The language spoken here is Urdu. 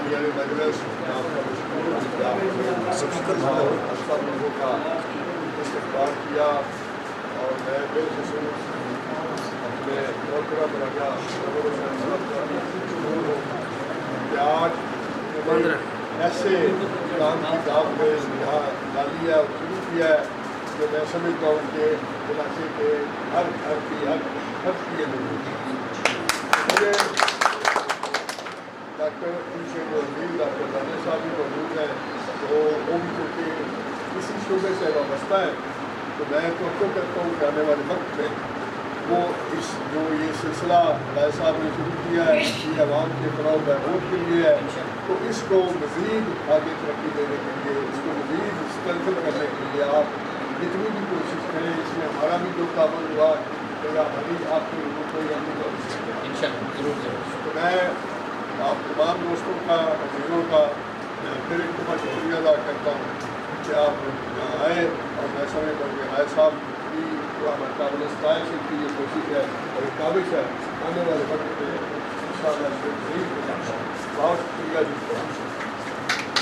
میری مجلس آپ کا مشکور سب لوگوں کا استقبال کیا اور میں بالخصوص اپنے محترم راجا کہ آج ایسے کام کی دعوت میں یہاں ڈالی ہے اور شروع کیا ہے جو میں سمجھتا ہوں کہ علاقے کے ہر گھر کی ہر کی ضرورت ہے. مجھے ڈاکٹر ڈاکٹر دانے صاحب بھی موجود ہیں تو وہ بھی چونکہ اسی شعبے سے وابستہ ہے تو میں توقع کرتا ہوں کہ آنے والے وقت میں وہ اس جو یہ سلسلہ رائے صاحب نے شروع کیا ہے یہ عوام کے فلاح و بہبود کے لیے ہے تو اس کو مزید آگے ترقی دینے کے لیے اس کو مزید اسٹرینتھن کرنے کے لیے آپ جتنی بھی کوشش کریں اس میں ہمارا بھی جو تعاون ہوا یا ہماری آپ کی ضرورت ہوئی ہم بھی تو میں آپ تمام دوستوں کا عزیزوں کا پھر ایک دفعہ شکریہ ادا کرتا ہوں کہ آپ یہاں آئے اور میں سمجھتا ہوں کہ رائے صاحب کی قابل ستائش کی یہ کوشش ہے اور ایک کاوش ہے آنے والے وقت میں